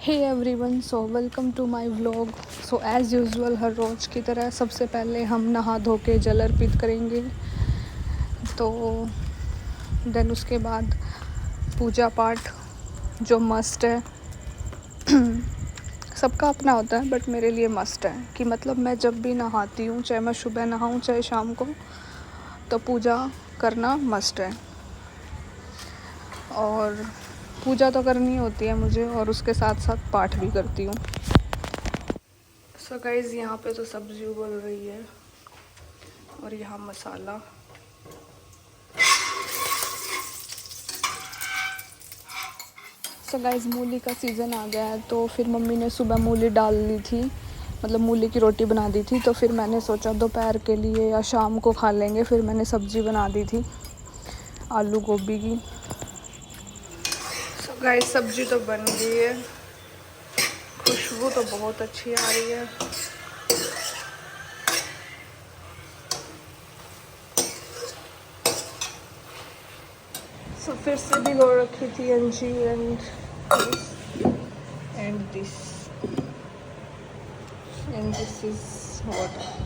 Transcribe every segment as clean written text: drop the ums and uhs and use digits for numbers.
Hey everyone, so welcome to my vlog. So as usual हर रोज़ की तरह सबसे पहले हम नहा धो के जल अर्पित करेंगे। तो देन उसके बाद पूजा पाठ जो मस्ट है। सबका अपना होता है बट मेरे लिए मस्ट है कि मतलब मैं जब भी नहाती हूँ, चाहे मैं सुबह नहाऊँ चाहे शाम को, तो पूजा करना मस्ट है। और पूजा तो करनी होती है मुझे और उसके साथ साथ पाठ भी करती हूँ। सो गाइज़, यहाँ पे तो सब्जी उबल रही है और यहाँ मसाला। सो गाइज़, मूली का सीज़न आ गया है तो फिर मम्मी ने सुबह मूली डाल ली थी, मतलब मूली की रोटी बना दी थी। तो फिर मैंने सोचा दोपहर के लिए या शाम को खा लेंगे, फिर मैंने सब्ज़ी बना दी थी आलू गोभी की। सो गाइज़, सब्ज़ी तो बन गई है, खुशबू तो बहुत अच्छी आ रही है। सो फिर से भिगो रखी थी अंजी and this is water.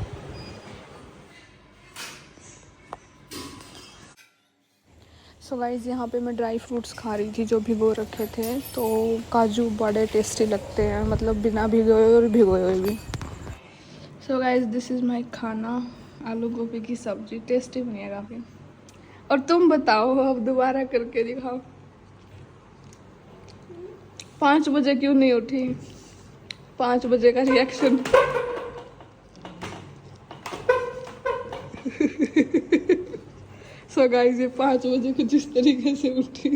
So guys, यहाँ पे मैं ड्राई फ्रूट्स खा रही थी जो भिगो रखे थे। तो काजू बड़े टेस्टी लगते हैं, मतलब बिना भिगोए और भिगोए हुए भी। So guys, this is my खाना, आलू गोभी की सब्ज़ी। टेस्टी बनी है काफ़ी। और तुम बताओ, अब दोबारा करके दिखाओ। 5 बजे क्यों नहीं उठी? 5 बजे का रिएक्शन। सो गाइस, ये 5 बजे को जिस तरीके से उठी,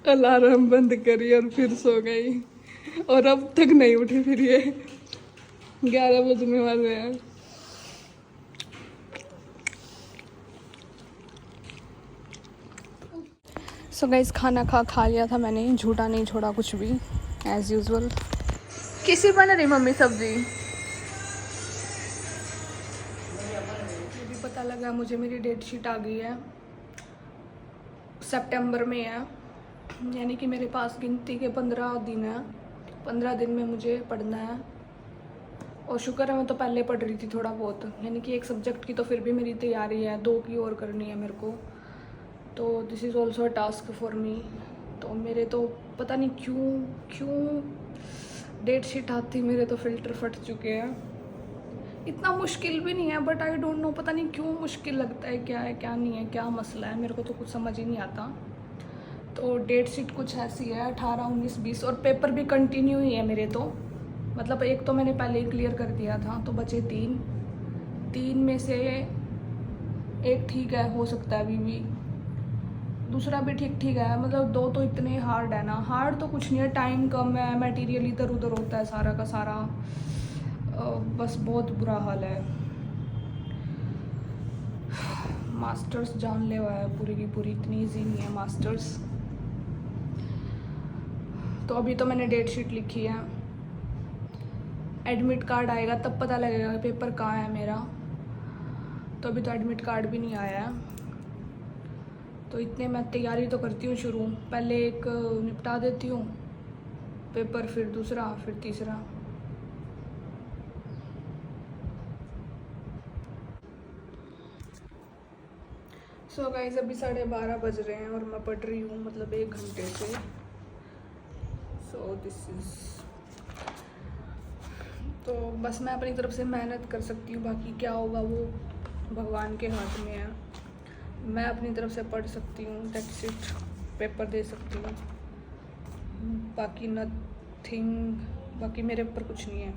अलार्म बंद करी और फिर सो गई, और अब तक नहीं उठी। फिर ये 11 बजने वाले हैं। सो गाइस, खाना खा लिया था मैंने, झूठा नहीं छोड़ा कुछ भी, एज यूजुअल। किसी बन रही मम्मी सब्जी? अभी पता लगा मुझे, मेरी डेट शीट आ गई है, सितंबर में है। यानी कि मेरे पास गिनती के 15 दिन है। 15 दिन में मुझे पढ़ना है। और शुक्र है, मैं तो पहले पढ़ रही थी थोड़ा बहुत, यानी कि एक सब्जेक्ट की तो फिर भी मेरी तैयारी है, 2 की और करनी है मेरे को। तो this is also a task for me. तो मेरे तो पता नहीं क्यों डेट शीट आती मेरे तो फिल्टर फट चुके हैं। इतना मुश्किल भी नहीं है बट आई डोंट नो, पता नहीं क्यों मुश्किल लगता है, क्या है क्या नहीं है, क्या मसला है, मेरे को तो कुछ समझ ही नहीं आता। तो डेट शीट कुछ ऐसी है 18, 19, 20, और पेपर भी कंटिन्यू ही है मेरे तो। मतलब एक तो मैंने पहले ही क्लियर कर दिया था, तो बचे 3 में से एक ठीक है, हो सकता है अभी भी, दूसरा भी ठीक है। मतलब 2 तो इतने हार्ड है ना। हार्ड तो कुछ नहीं है, टाइम कम है, मटेरियल इधर उधर होता है सारा का सारा, बस बहुत बुरा हाल है। मास्टर्स जानलेवा है पूरी की पूरी, इतनी ईजी नहीं है मास्टर्स। तो अभी तो मैंने डेट शीट लिखी है, एडमिट कार्ड आएगा तब पता लगेगा पेपर कहाँ है मेरा। तो अभी तो एडमिट कार्ड भी नहीं आया है। तो इतने मैं तैयारी तो करती हूँ शुरू, पहले एक निपटा देती हूँ पेपर, फिर दूसरा, फिर तीसरा। सो गाइस, अभी 12:30 बज रहे हैं और मैं पढ़ रही हूँ, मतलब 1 घंटे से। सो दिस इज़, तो बस मैं अपनी तरफ से मेहनत कर सकती हूँ, बाकी क्या होगा वो भगवान के हाथ में है। मैं अपनी तरफ से पढ़ सकती हूँ, दैट्स इट, पेपर दे सकती हूँ, बाकी नथिंग, बाकी मेरे ऊपर कुछ नहीं है।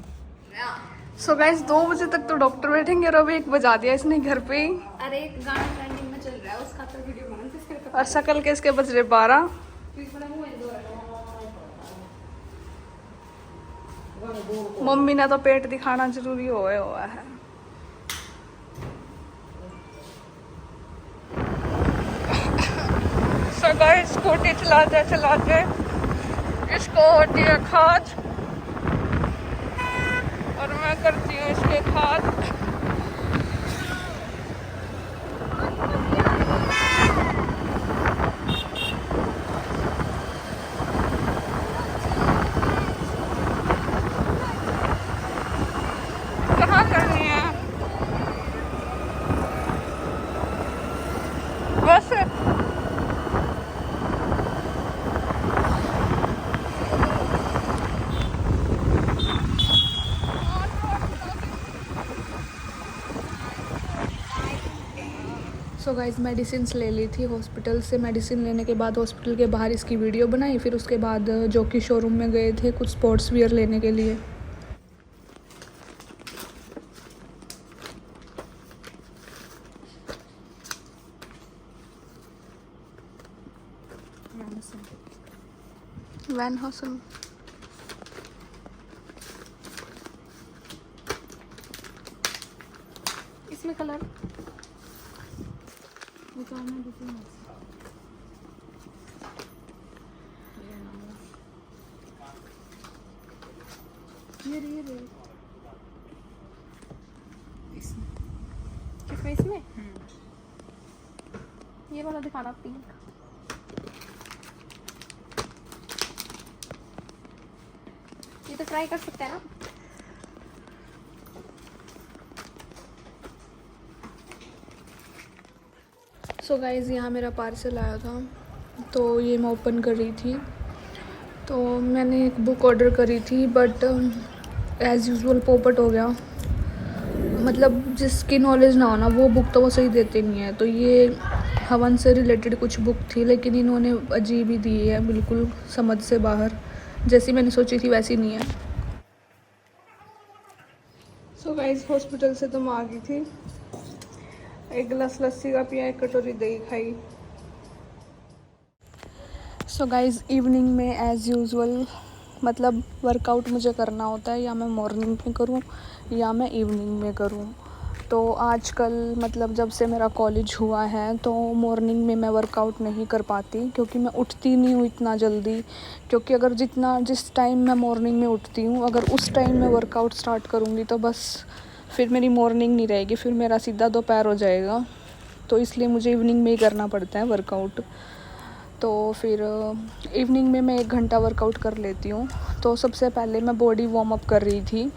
सो गाइस, 2 बजे तक तो डॉक्टर बैठेंगे और अभी 1 बजा दिया इसने घर पे ही। अरे एक गाना ट्रेंडिंग में चल रहा है, उसका तो वीडियो बना दे। और शकल के इसके बज रहे 12। मम्मी ने तो पेट दिखाना जरूरी हुआ है। सो गाइस, स्कूटी चलाते इसको होती है खाज, और मैं करती हूँ इसके खाज। गाइस मेडिसिन ले ली थी हॉस्पिटल से। मेडिसिन लेने के बाद हॉस्पिटल के बाहर इसकी वीडियो बनाई, फिर उसके बाद जो कि शोरूम में गए थे कुछ स्पोर्ट्स वियर लेने के लिए। वैन हॉसन। इसमें कलर ये किसमें इसमें ये वाला दिखा रहा पिंक। ये तो ट्राई कर सकते हैं ना। सो गाइज़ यहाँ मेरा पार्सल आया था, तो ये मैं ओपन कर रही थी। तो मैंने एक बुक ऑर्डर करी थी, बट एज़ यूजुअल पोपट हो गया। मतलब जिसकी नॉलेज ना हो ना, वो बुक तो वो सही देते नहीं है। तो ये हवन से रिलेटेड कुछ बुक थी, लेकिन इन्होंने अजीब ही दी है, बिल्कुल समझ से बाहर। जैसी मैंने सोची थी वैसी नहीं है। सो गाइस हॉस्पिटल से तो मैं आ गई थी। एक गिलास लस्सी का पिया, एक कटोरी दही खाई। सो गाइस इवनिंग में एज़ यूजुअल मतलब वर्कआउट मुझे करना होता है, या मैं मॉर्निंग में करूँ या मैं इवनिंग में करूँ। तो आजकल मतलब जब से मेरा कॉलेज हुआ है तो मॉर्निंग में मैं वर्कआउट नहीं कर पाती, क्योंकि मैं उठती नहीं हूँ इतना जल्दी। क्योंकि अगर जिस टाइम मैं मॉर्निंग में उठती हूँ, अगर उस टाइम मैं वर्कआउट स्टार्ट करूँगी तो बस फिर मेरी मॉर्निंग नहीं रहेगी, फिर मेरा सीधा दोपहर हो जाएगा। तो इसलिए मुझे इवनिंग में ही करना पड़ता है वर्कआउट। तो फिर इवनिंग में मैं 1 घंटा वर्कआउट कर लेती हूँ। तो सबसे पहले मैं बॉडी वार्म अप कर रही थी।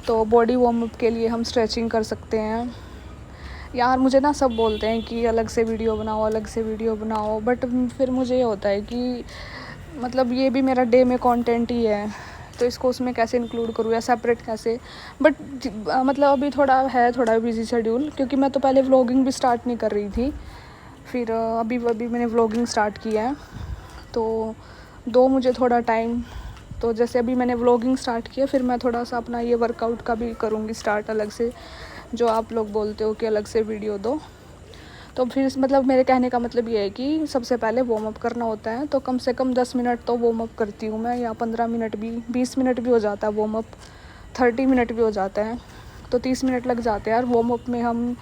तो बॉडी वार्म अप के लिए हम स्ट्रेचिंग कर सकते हैं। यार मुझे ना सब बोलते हैं कि अलग से वीडियो बनाओ, अलग से वीडियो बनाओ, बट फिर मुझे ये होता है कि मतलब ये भी मेरा डे में कंटेंट ही है, तो इसको उसमें कैसे इंक्लूड करूँ या सेपरेट कैसे। बट मतलब अभी थोड़ा बिजी शेड्यूल, क्योंकि मैं तो पहले व्लॉगिंग भी स्टार्ट नहीं कर रही थी। फिर अभी मैंने व्लॉगिंग स्टार्ट किया है, तो दो मुझे थोड़ा टाइम। तो जैसे अभी मैंने व्लॉगिंग स्टार्ट किया, फिर मैं थोड़ा सा अपना ये वर्कआउट का भी करूँगी स्टार्ट अलग से, जो आप लोग बोलते हो कि अलग से वीडियो दो। तो फिर मतलब मेरे कहने का मतलब ये है कि सबसे पहले वार्म अप करना होता है। तो कम से कम 10 मिनट तो वार्म अप करती हूँ मैं, या 15 मिनट भी, 20 मिनट भी हो जाता है वार्म अप, 30 मिनट भी हो जाता है। तो 30 मिनट लग जाते हैं यार वार्म अप में। हम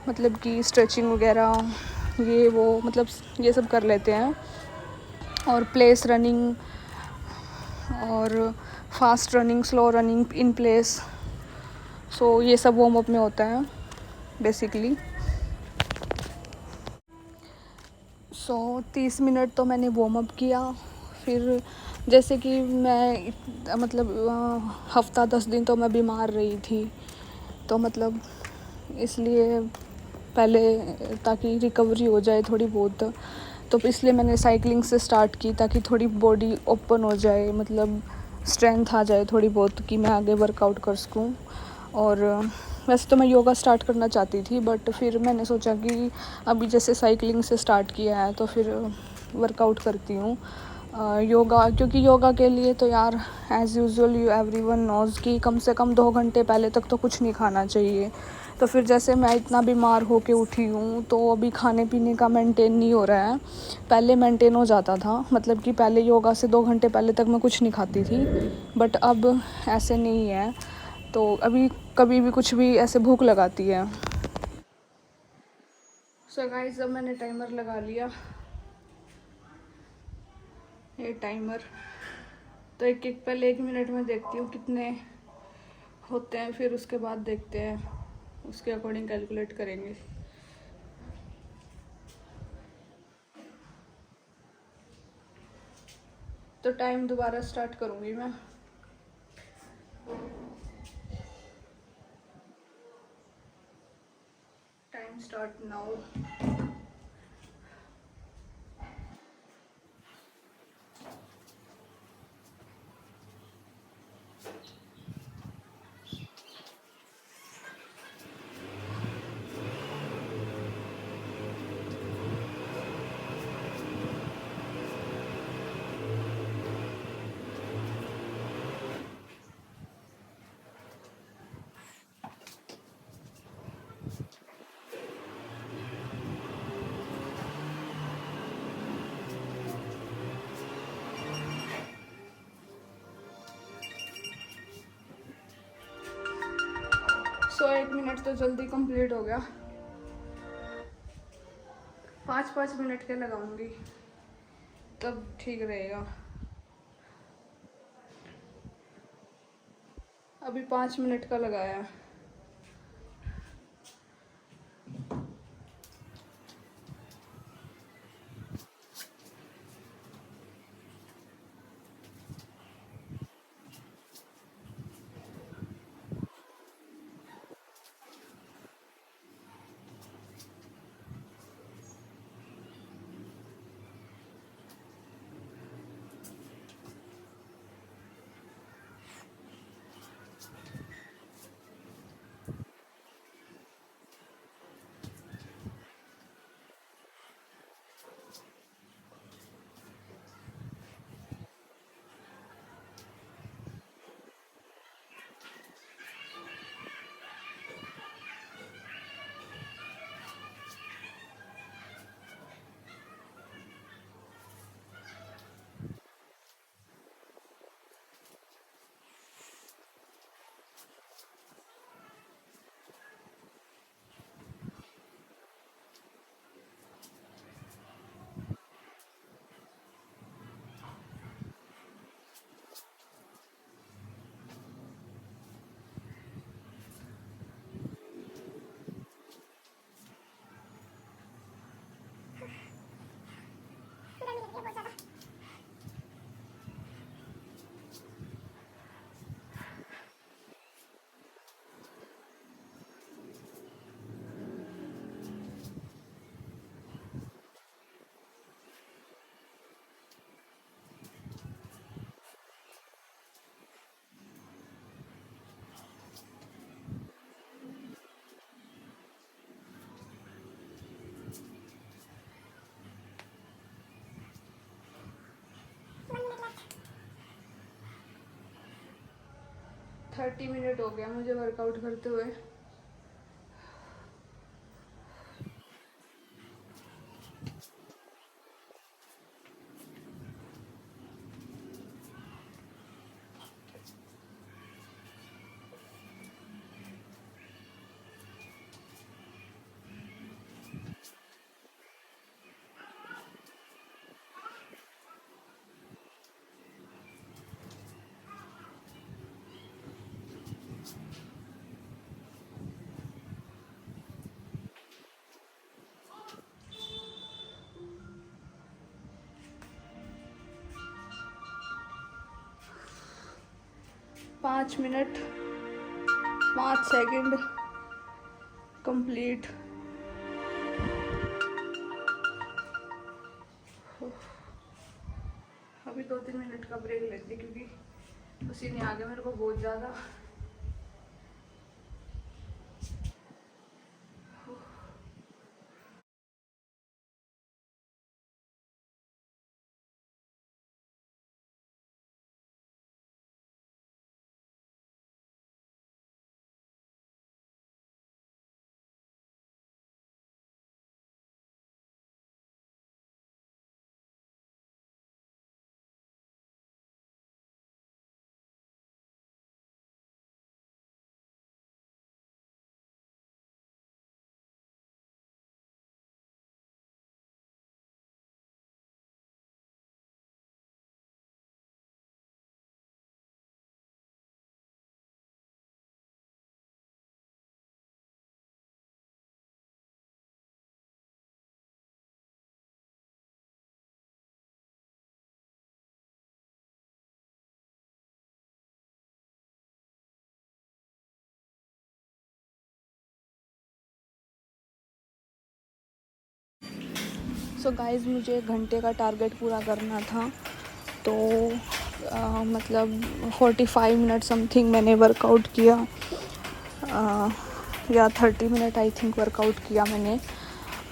मतलब कि स्ट्रेचिंग वगैरह ये वो मतलब ये सब कर लेते हैं, और प्लेस रनिंग और fast running, slow running in place. So ये सब वार्म अप में होता है बेसिकली। सो 30 मिनट तो मैंने वार्म अप किया। फिर जैसे कि मैं मतलब हफ्ता 10 दिन तो मैं बीमार रही थी, तो मतलब इसलिए पहले ताकि रिकवरी हो जाए थोड़ी बहुत, तो इसलिए मैंने साइकिलिंग से स्टार्ट की, ताकि थोड़ी बॉडी ओपन हो जाए, मतलब स्ट्रेंथ आ जाए थोड़ी बहुत, कि मैं आगे वर्कआउट कर सकूँ। और वैसे तो मैं योगा स्टार्ट करना चाहती थी, बट फिर मैंने सोचा कि अभी जैसे साइकिलिंग से स्टार्ट किया है तो फिर वर्कआउट करती हूँ योगा। क्योंकि योगा के लिए तो यार एज़ यूजुअल एवरीवन नोज़ कि कम से कम 2 घंटे पहले तक तो कुछ नहीं खाना चाहिए। तो फिर जैसे मैं इतना बीमार होके उठी हूँ, तो अभी खाने पीने का मेंटेन नहीं हो रहा है। पहले मेंटेन हो जाता था, मतलब कि पहले योगा से 2 घंटे पहले तक मैं कुछ नहीं खाती थी, बट अब ऐसे नहीं है। तो अभी कभी भी कुछ भी ऐसे भूख लगाती है। सो गाइस अब मैंने टाइमर लगा लिया, ये टाइमर। तो एक पहले 1 मिनट में देखती हूँ कितने होते हैं, फिर उसके बाद देखते हैं, उसके अकॉर्डिंग कैलकुलेट करेंगे। तो टाइम दोबारा स्टार्ट करूँगी मैं। Time start now. 1 मिनट तो जल्दी कंप्लीट हो गया। 5-5 मिनट के लगाऊंगी तब ठीक रहेगा। अभी 5 मिनट का लगाया। थर्टी मिनट हो गया मुझे वर्कआउट करते हुए। पाँच मिनट 5 सेकंड कंप्लीट। अभी 2-3 मिनट का ब्रेक लेती क्योंकि पसीने आ गए मेरे को बहुत ज़्यादा। सो गाइज़ मुझे 1 घंटे का टारगेट पूरा करना था, तो मतलब 45 मिनट समथिंग मैंने वर्कआउट किया, या 30 मिनट आई थिंक वर्कआउट किया मैंने।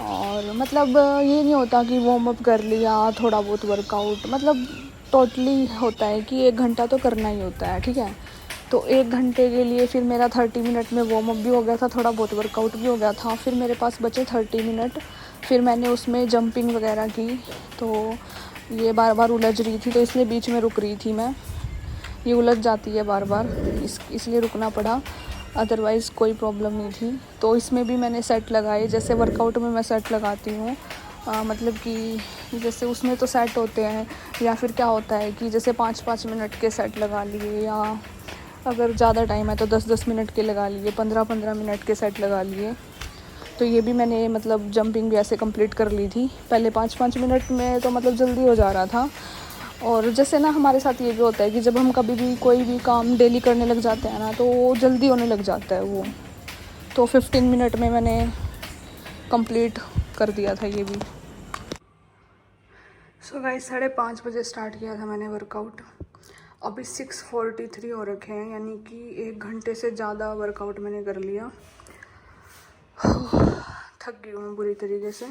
और मतलब ये नहीं होता कि वार्म अप कर लिया थोड़ा बहुत वर्कआउट, मतलब टोटली होता है कि 1 घंटा तो करना ही होता है, ठीक है। तो 1 घंटे के लिए फिर मेरा 30 मिनट में वार्म अप भी हो गया था, थोड़ा बहुत वर्कआउट भी हो गया था। फिर मेरे पास बचे 30 मिनट, फिर मैंने उसमें जंपिंग वगैरह की। तो ये बार बार उलझ रही थी तो इसलिए बीच में रुक रही थी मैं, ये उलझ जाती है बार बार, इसलिए रुकना पड़ा। अदरवाइज़ कोई प्रॉब्लम नहीं थी। तो इसमें भी मैंने सेट लगाए, जैसे वर्कआउट में मैं सेट लगाती हूँ। मतलब कि जैसे उसमें तो सेट होते हैं, या फिर क्या होता है कि जैसे 5-5 मिनट के सेट लगा लिए, या अगर ज़्यादा टाइम है तो 10-10 मिनट के लगा लिए, 15-15 मिनट के सेट लगा लिए। तो ये भी मैंने मतलब जंपिंग भी ऐसे कंप्लीट कर ली थी। पहले 5-5 मिनट में तो मतलब जल्दी हो जा रहा था। और जैसे ना हमारे साथ ये भी होता है कि जब हम कभी भी कोई भी काम डेली करने लग जाते हैं ना, तो वो जल्दी होने लग जाता है वो। तो 15 मिनट में मैंने कंप्लीट कर दिया था ये भी। सो गाइस 5:30 बजे स्टार्ट किया था मैंने वर्कआउट। अभी 6:43 हो रखे हैं, यानी कि 1 घंटे से ज़्यादा वर्कआउट मैंने कर लिया। थक गई हूँ मैं बुरी तरीके से,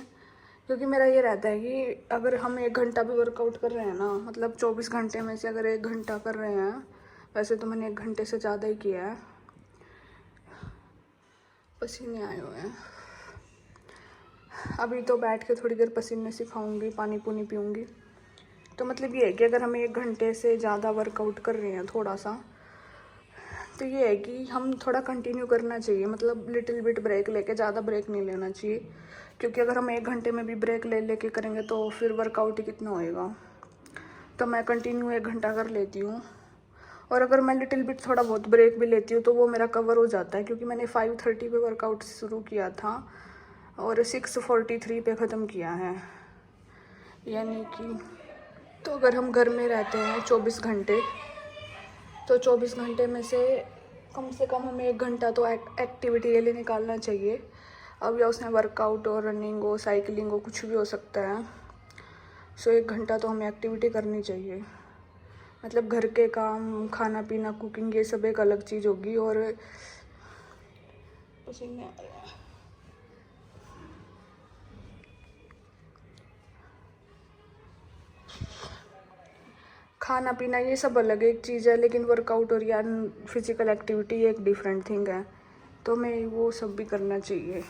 क्योंकि मेरा ये रहता है कि अगर हम 1 घंटा भी वर्कआउट कर रहे हैं ना, मतलब 24 घंटे में से अगर 1 घंटा कर रहे हैं, वैसे तो मैंने 1 घंटे से ज़्यादा ही किया है। पसीने आए हुए हैं। अभी तो बैठ के थोड़ी देर पसीने सिखाऊंगी, पानी पूनी पीऊँगी। तो मतलब ये है कि अगर हम 1 घंटे से ज़्यादा वर्कआउट कर रहे हैं थोड़ा सा, तो ये है कि हम थोड़ा कंटिन्यू करना चाहिए, मतलब लिटिल बिट ब्रेक लेके, ज़्यादा ब्रेक नहीं लेना चाहिए। क्योंकि अगर हम 1 घंटे में भी ब्रेक ले लेके करेंगे तो फिर वर्कआउट ही कितना होएगा। तो मैं कंटिन्यू 1 घंटा कर लेती हूँ, और अगर मैं लिटिल बिट थोड़ा बहुत ब्रेक भी लेती हूँ तो वो मेरा कवर हो जाता है, क्योंकि मैंने 5:30 पे वर्कआउट शुरू किया था और 6:43 पे ख़त्म किया है। यानी कि तो अगर हम घर में रहते हैं 24 घंटे, तो 24 घंटे में से कम हमें 1 घंटा तो एक्टिविटी के लिए निकालना चाहिए। अब या उसमें वर्कआउट हो, रनिंग हो, साइकिलिंग हो, कुछ भी हो सकता है। सो 1 घंटा तो हमें एक्टिविटी करनी चाहिए। मतलब घर के काम, खाना पीना, कुकिंग, ये सब एक अलग चीज़ होगी। और पसीने आ रहे हैं। खाना पीना ये सब अलग एक चीज़ है, लेकिन वर्कआउट और या फिज़िकल एक्टिविटी एक डिफरेंट थिंग है। तो हमें वो सब भी करना चाहिए।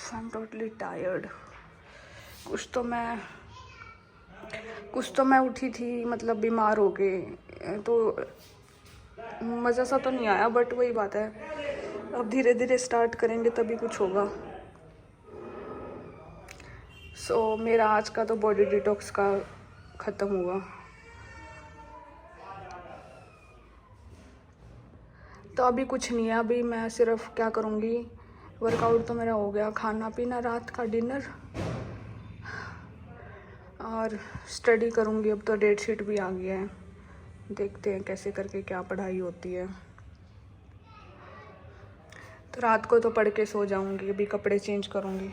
I am totally tired. कुछ तो मैं उठी थी, मतलब बीमार हो गए, तो मज़ा सा तो नहीं आया, बट वही बात है, अब धीरे धीरे स्टार्ट करेंगे तभी कुछ होगा। सो मेरा आज का तो बॉडी डिटॉक्स का ख़त्म हुआ। तो अभी कुछ नहीं है, अभी मैं सिर्फ क्या करूँगी, वर्कआउट तो मेरा हो गया, खाना पीना, रात का डिनर, और स्टडी करूँगी। अब तो डेट शीट भी आ गया है, देखते हैं कैसे करके क्या पढ़ाई होती है। तो रात को तो पढ़ के सो जाऊँगी, अभी कपड़े चेंज करूँगी।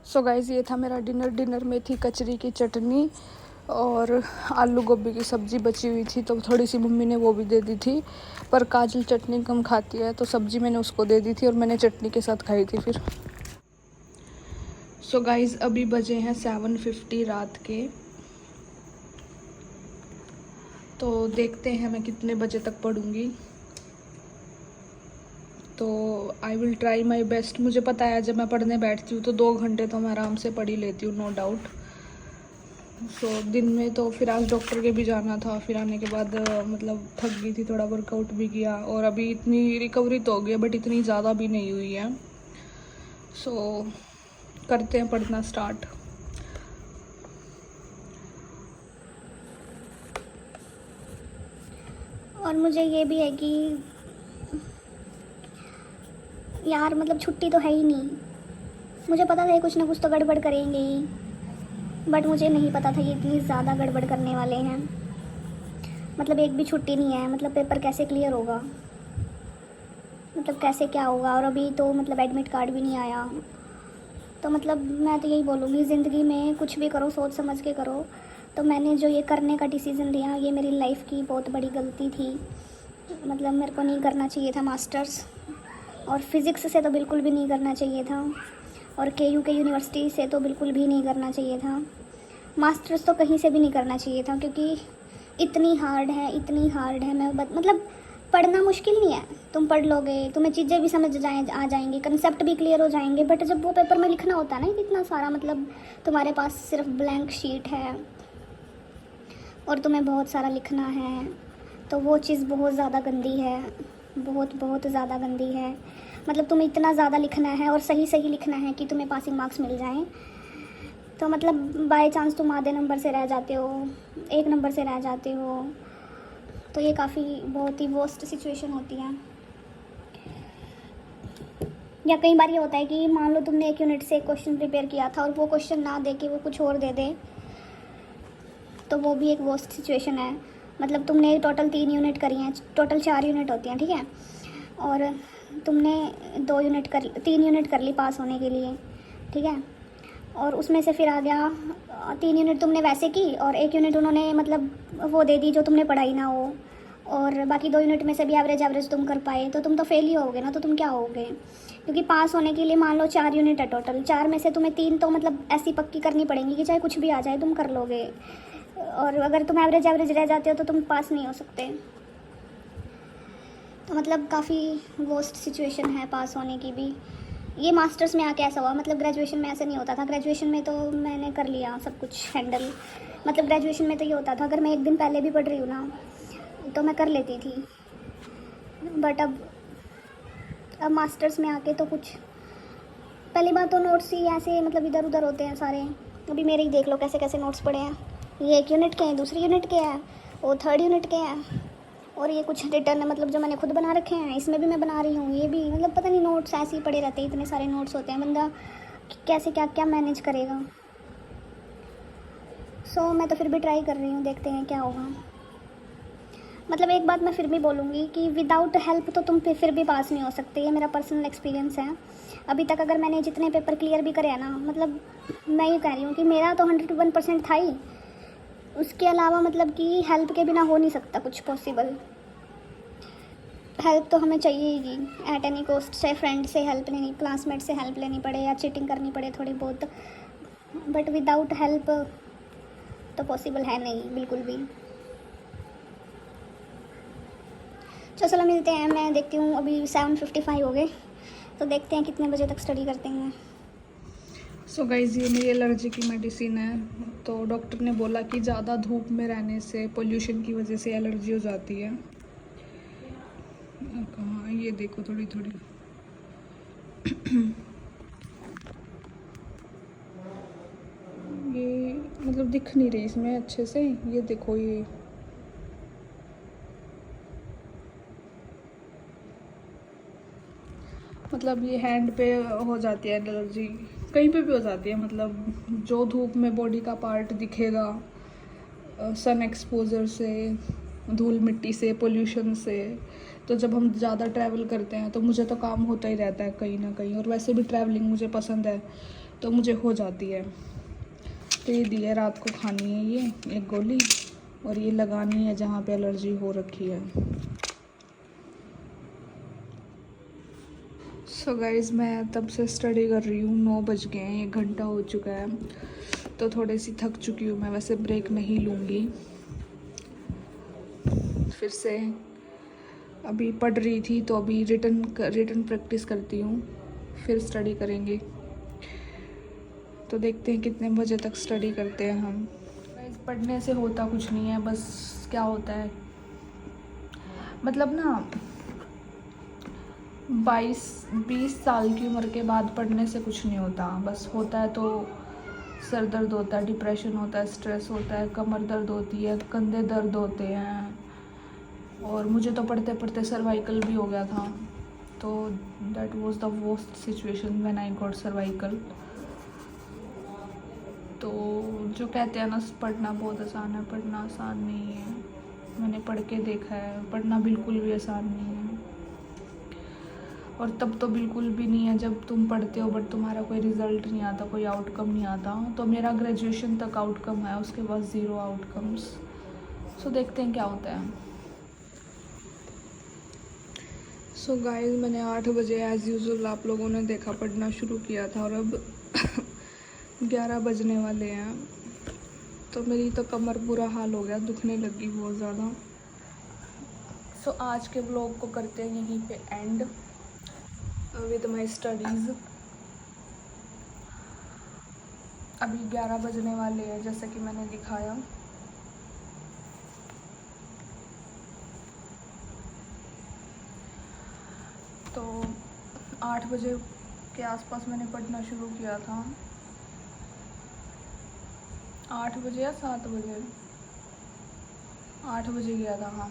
सो गाइज़ ये था मेरा डिनर। डिनर में थी कचरी की चटनी और आलू गोभी की सब्ज़ी बची हुई थी, तो थोड़ी सी मम्मी ने वो भी दे दी थी। पर काजल चटनी कम खाती है, तो सब्ज़ी मैंने उसको दे दी थी और मैंने चटनी के साथ खाई थी फिर। सो गाइज़ अभी बजे हैं 7:50 रात के। तो देखते हैं मैं कितने बजे तक पढ़ूँगी। तो I will try my best. मुझे पता है जब मैं पढ़ने बैठती हूँ तो 2 घंटे तो मैं आराम से पढ़ ही लेती हूँ, नो डाउट। सो दिन में तो फिर आज डॉक्टर के भी जाना था, फिर आने के बाद मतलब थक गई थी, थोड़ा वर्कआउट भी किया, और अभी इतनी रिकवरी तो हो गई बट इतनी ज़्यादा भी नहीं हुई है। सो करते हैं पढ़ना स्टार्ट। और मुझे ये भी है कि यार मतलब छुट्टी तो है ही नहीं। मुझे पता था ये कुछ ना कुछ तो गड़बड़ करेंगे ही, बट मुझे नहीं पता था ये इतनी ज़्यादा गड़बड़ करने वाले हैं। मतलब एक भी छुट्टी नहीं है, मतलब पेपर कैसे क्लियर होगा, मतलब कैसे क्या होगा। और अभी तो मतलब एडमिट कार्ड भी नहीं आया। तो मतलब मैं तो यही बोलूँगी, ज़िंदगी में कुछ भी करो सोच समझ के करो। तो मैंने जो ये करने का डिसीज़न लिया, ये मेरी लाइफ की बहुत बड़ी गलती थी। मतलब मेरे को नहीं करना चाहिए था मास्टर्स, और फिज़िक्स से तो बिल्कुल भी नहीं करना चाहिए था, और KU के यूनिवर्सिटी से तो बिल्कुल भी नहीं करना चाहिए था। मास्टर्स तो कहीं से भी नहीं करना चाहिए था, क्योंकि इतनी हार्ड है। मतलब पढ़ना मुश्किल नहीं है, तुम पढ़ लोगे, तुम्हें चीज़ें भी समझ आ जाएंगी, कंसेप्ट भी क्लियर हो जाएंगे। बट जब वो पेपर में लिखना होता है ना इतना सारा, मतलब तुम्हारे पास सिर्फ ब्लैंक शीट है, और तुम्हें बहुत सारा लिखना है, तो वो चीज़ बहुत ज़्यादा गंदी है, बहुत बहुत ज़्यादा गंदी है। मतलब तुम्हें इतना ज़्यादा लिखना है और सही सही लिखना है कि तुम्हें पासिंग मार्क्स मिल जाएं। तो मतलब बाय चांस तुम आधे नंबर से रह जाते हो, 1 नंबर से रह जाते हो, तो ये काफ़ी बहुत ही वर्स्ट सिचुएशन होती है। या कई बार ये होता है कि मान लो तुमने 1 यूनिट से एक क्वेश्चन प्रिपेयर किया था और वो क्वेश्चन ना दे के वो कुछ और दे दे, तो वो भी एक वर्स्ट सिचुएशन है। मतलब तुमने टोटल 3 यूनिट करी हैं, टोटल 4 यूनिट होती हैं, ठीक है, और तुमने 3 यूनिट कर ली पास होने के लिए, ठीक है, और उसमें से फिर आ गया 3 यूनिट तुमने वैसे की और 1 यूनिट उन्होंने मतलब वो दे दी जो तुमने पढ़ाई ना हो, और बाकी 2 यूनिट में से भी एवरेज तुम कर पाए, तो तुम तो फेल ही होगे ना। तो तुम क्या होगे, क्योंकि पास होने के लिए मान लो 4 यूनिट है टोटल, 4 में से तुम्हें 3 तो मतलब ऐसी पक्की करनी पड़ेंगी कि चाहे कुछ भी आ जाए तुम कर लोगे, और अगर तुम एवरेज रह जाते हो तो तुम पास नहीं हो सकते। तो मतलब काफ़ी वर्स्ट सिचुएशन है पास होने की भी। ये मास्टर्स में आके ऐसा हुआ, मतलब ग्रेजुएशन में ऐसा नहीं होता था। ग्रेजुएशन में तो मैंने कर लिया सब कुछ हैंडल। मतलब ग्रेजुएशन में तो ये होता था अगर मैं 1 दिन पहले भी पढ़ रही हूँ ना तो मैं कर लेती थी, बट अब मास्टर्स में आके तो कुछ, पहली बात तो नोट्स ही ऐसे मतलब इधर उधर होते हैं सारे। अभी मेरे ही देख लो कैसे कैसे नोट्स पड़े हैं, ये 1 यूनिट के हैं, दूसरी यूनिट के हैं, वो 3rd यूनिट के हैं, और ये कुछ रिटर्न है मतलब जो मैंने खुद बना रखे हैं, इसमें भी मैं बना रही हूँ, ये भी मतलब पता नहीं नोट्स ऐसे ही पड़े रहते हैं, इतने सारे नोट्स होते हैं, बंदा कैसे क्या क्या मैनेज करेगा। सो मैं तो फिर भी ट्राई कर रही हूँ, देखते हैं क्या होगा। मतलब एक बात मैं फिर भी बोलूँगी कि विदाउट हेल्प तो तुम फिर भी पास नहीं हो सकते, ये मेरा पर्सनल एक्सपीरियंस है। अभी तक अगर मैंने जितने पेपर क्लियर भी करे हैं ना, मतलब मैं ये कह रही हूँ कि मेरा तो 101% था ही, उसके अलावा मतलब कि हेल्प के बिना हो नहीं सकता कुछ पॉसिबल। हेल्प तो हमें चाहिए ही एट एनी कॉस्ट, चाहे फ्रेंड से हेल्प लेनी, क्लासमेट से हेल्प लेनी पड़े या चीटिंग करनी पड़े थोड़ी बहुत, बट विदाउट हेल्प तो पॉसिबल है नहीं बिल्कुल भी। चलो मिलते हैं, मैं देखती हूँ, अभी 7:55 हो गए, तो देखते हैं कितने बजे तक स्टडी करते हैं। सो गाइज ये मेरी एलर्जी की मेडिसिन है। तो डॉक्टर ने बोला कि ज़्यादा धूप में रहने से, पोल्यूशन की वजह से एलर्जी हो जाती है। कहाँ ये देखो थोड़ी थोड़ी ये मतलब दिख नहीं रही इसमें अच्छे से, ये देखो ये मतलब ये हैंड पे हो जाती है एलर्जी, कहीं पे भी हो जाती है। मतलब जो धूप में बॉडी का पार्ट दिखेगा, सन एक्सपोजर से, धूल मिट्टी से, पोल्यूशन से, तो जब हम ज़्यादा ट्रैवल करते हैं तो मुझे तो काम होता ही रहता है कहीं ना कहीं, और वैसे भी ट्रैवलिंग मुझे पसंद है तो मुझे हो जाती है। तो ये दी है, रात को खानी है ये 1 गोली, और ये लगानी है जहाँ पे एलर्जी हो रखी है। सो गाइज़ मैं तब से स्टडी कर रही हूँ, 9 बज गए हैं, 1 घंटा हो चुका है, तो थोड़ी सी थक चुकी हूँ मैं। वैसे ब्रेक नहीं लूँगी, फिर से अभी पढ़ रही थी तो अभी रिटन प्रैक्टिस करती हूँ, फिर स्टडी करेंगे। तो देखते हैं कितने बजे तक स्टडी करते हैं हम। गाइस पढ़ने से होता कुछ नहीं है, बस क्या होता है मतलब ना 22-20 साल की उम्र के बाद पढ़ने से कुछ नहीं होता। बस होता है तो सर दर्द होता है, डिप्रेशन होता है, स्ट्रेस होता है, कमर दर्द होती है, कंधे दर्द होते हैं, और मुझे तो पढ़ते पढ़ते सर्वाइकल भी हो गया था। तो that was the worst situation when I got cervical. तो जो कहते हैं ना पढ़ना बहुत आसान है, पढ़ना आसान नहीं है। मैंने पढ़ के देखा है, पढ़ना बिल्कुल भी आसान नहीं है, और तब तो बिल्कुल भी नहीं है जब तुम पढ़ते हो बट तुम्हारा कोई रिज़ल्ट नहीं आता, कोई आउटकम नहीं आता। तो मेरा ग्रेजुएशन तक आउटकम है, उसके बाद 0 आउटकम्स। सो देखते हैं क्या होता है। सो गाइस मैंने 8 बजे एज़ यूजुअल आप लोगों ने देखा पढ़ना शुरू किया था, और अब 11 बजने वाले हैं। तो मेरी तो कमर बुरा हाल हो गया, दुखने लगी बहुत ज़्यादा। सो आज के ब्लॉग को करते हैं यहीं पे एंड विद माई स्टडीज़। अभी 11 बजने वाले हैं जैसा कि मैंने दिखाया। तो 8 बजे के आसपास मैंने पढ़ना शुरू किया था। 8 बजे या 7 बजे, 8 बजे गया था हाँ।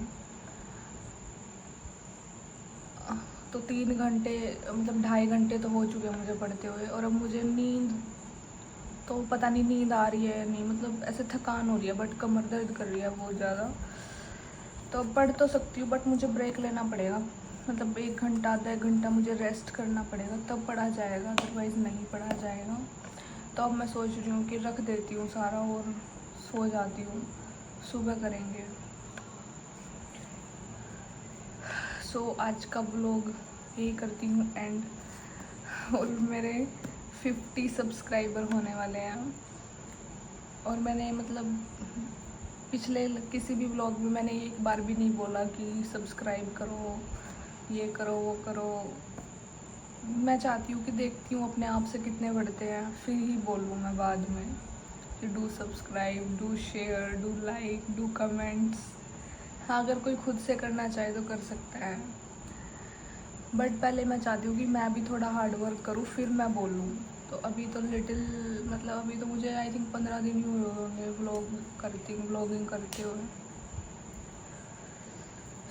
तो 3 घंटे मतलब 2.5 घंटे तो हो चुके हैं मुझे पढ़ते हुए, और अब मुझे नींद तो पता नहीं नींद आ रही है या नहीं, मतलब ऐसे थकान हो रही है बट कमर दर्द कर रही है बहुत ज़्यादा। तो पढ़ तो सकती हूँ बट मुझे ब्रेक लेना पड़ेगा, मतलब 1 घंटा आधा 1 घंटा मुझे रेस्ट करना पड़ेगा, तब पढ़ा जाएगा, अदरवाइज़ नहीं पढ़ा जाएगा। तो अब मैं सोच रही हूँ कि रख देती हूँ सारा और सो जाती हूँ, सुबह करेंगे। सो आज का व्लॉग यही करती हूँ एंड। और मेरे 50 सब्सक्राइबर होने वाले हैं, और मैंने मतलब पिछले किसी भी व्लॉग में मैंने एक बार भी नहीं बोला कि सब्सक्राइब करो, ये करो वो करो। मैं चाहती हूँ कि देखती हूँ अपने आप से कितने बढ़ते हैं, फिर ही बोलूँ मैं बाद में कि do subscribe, do share, do like, do comments. हाँ, अगर कोई खुद से करना चाहे तो कर सकता है, बट पहले मैं चाहती हूँ कि मैं भी थोड़ा हार्ड वर्क करूँ फिर मैं बोलूँ। तो अभी तो मतलब अभी तो मुझे आई थिंक 15 दिन ही हुए होंगे व्लॉगिंग करते हुए।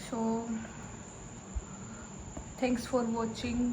So thanks for watching.